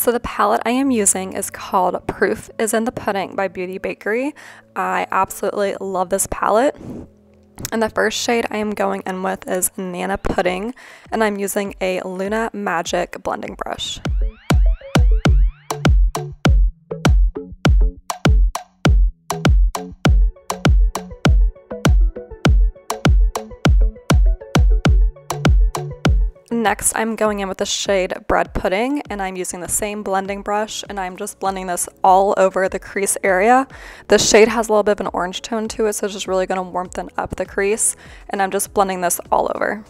So the palette I am using is called Proof is in the Pudding by Beauty Bakery. I absolutely love this palette. And the first shade I am going in with is Nana Pudding, and I'm using a Luna Magic blending brush. Next, I'm going in with the shade Bread Pudding, and I'm using the same blending brush, and I'm just blending this all over the crease area. This shade has a little bit of an orange tone to it, so it's just really going to warmthen up the crease, and I'm just blending this all over.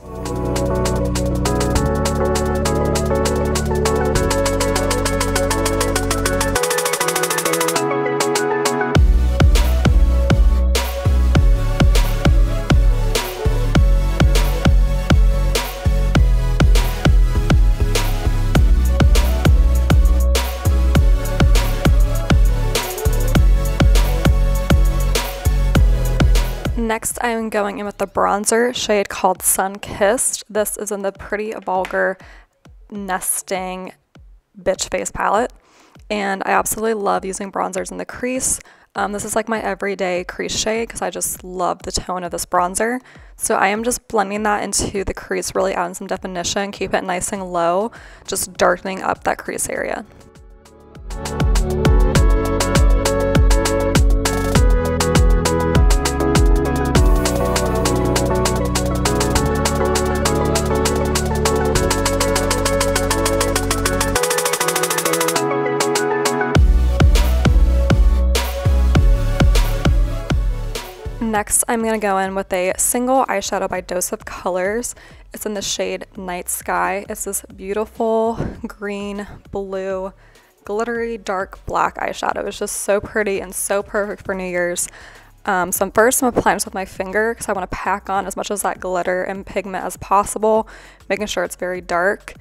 Next, I'm going in with the bronzer shade called Sun Kissed. This is in the Pretty Vulgar Nesting Bitch Face palette, and I absolutely love using bronzers in the crease. This is like my everyday crease shade because I just love the tone of this bronzer. So I am just blending that into the crease, really adding some definition, keep it nice and low, just darkening up that crease area. Next, I'm going to go in with a single eyeshadow by Dose of Colors. It's in the shade Night Sky. It's this beautiful green, blue, glittery, dark black eyeshadow. It's just so pretty and so perfect for New Year's. So first, I'm applying this with my finger because I want to pack on as much of that glitter and pigment as possible, making sure it's very dark.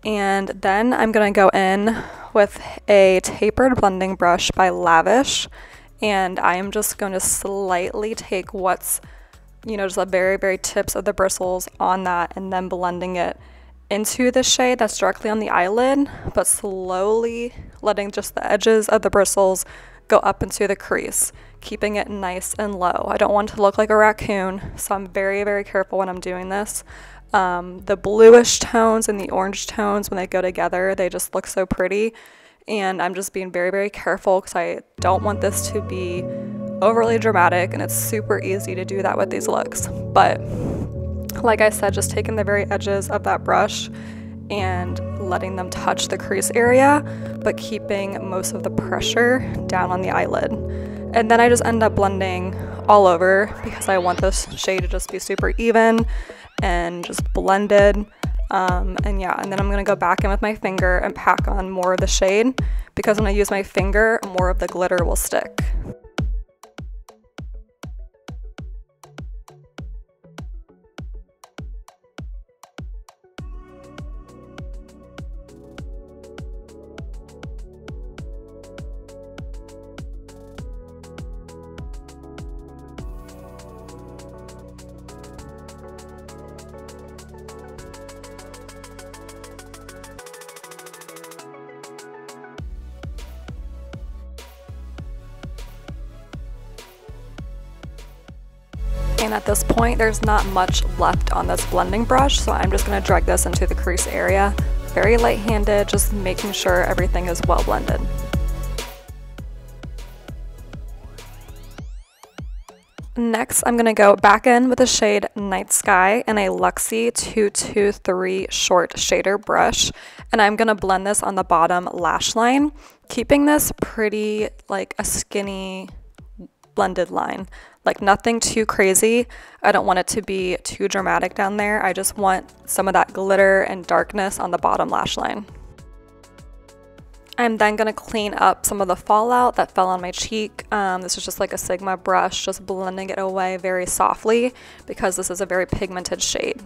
And then I'm going to go in with a tapered blending brush by Lavish. And I am just going to slightly take what's, just the very, very tips of the bristles on that and then blending it into the shade that's directly on the eyelid, but slowly letting just the edges of the bristles go up into the crease, keeping it nice and low. I don't want it to look like a raccoon, so I'm very, very careful when I'm doing this. The bluish tones and the orange tones, when they go together, they just look so pretty. And I'm just being very, very careful because I don't want this to be overly dramatic, and it's super easy to do that with these looks. But like I said, just taking the very edges of that brush and letting them touch the crease area, but keeping most of the pressure down on the eyelid. And then I just end up blending all over because I want this shade to just be super even and just blended. And then I'm going to go back in with my finger and pack on more of the shade because when I use my finger, more of the glitter will stick. And at this point, there's not much left on this blending brush, so I'm just going to drag this into the crease area. Very light-handed, just making sure everything is well blended. Next, I'm going to go back in with the shade Night Sky and a Lexi 223 short shader brush, and I'm going to blend this on the bottom lash line, keeping this pretty like a skinny blended line. Like nothing too crazy. I don't want it to be too dramatic down there. I just want some of that glitter and darkness on the bottom lash line. I'm then going to clean up some of the fallout that fell on my cheek. This is just like a Sigma brush, just blending it away very softly because this is a very pigmented shade.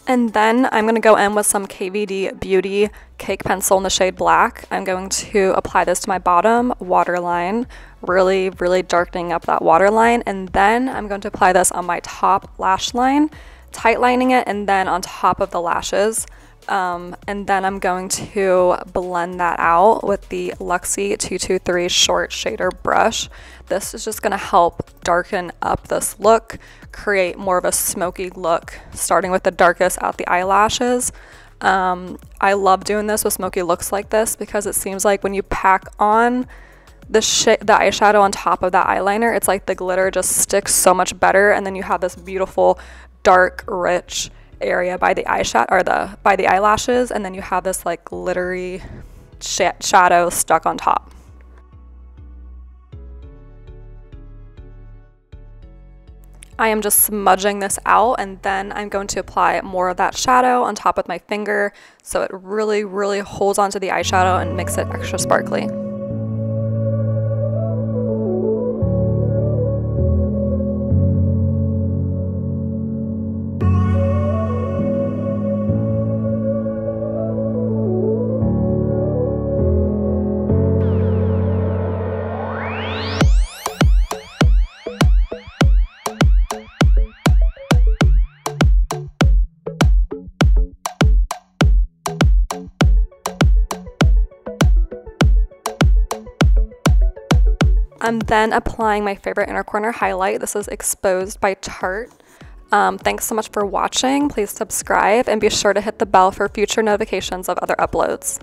And then I'm going to go in with some KVD Beauty Cake Pencil in the shade Black. I'm going to apply this to my bottom waterline, really, really darkening up that waterline. And then I'm going to apply this on my top lash line, tight lining it, and then on top of the lashes, And then I'm going to blend that out with the Lexi 223 short shader brush. This is just going to help darken up this look, create more of a smoky look, starting with the darkest out the eyelashes. I love doing this with smoky looks like this because it seems like when you pack on the eyeshadow on top of that eyeliner, it's like the glitter just sticks so much better, and then you have this beautiful dark rich area by the eyeshadow or by the eyelashes, and then you have this like glittery shadow stuck on top. I am just smudging this out, and then I'm going to apply more of that shadow on top with my finger so it really holds onto the eyeshadow and makes it extra sparkly. I'm then applying my favorite inner corner highlight. This is Exposed by Tarte. Thanks so much for watching. Please subscribe and be sure to hit the bell for future notifications of other uploads.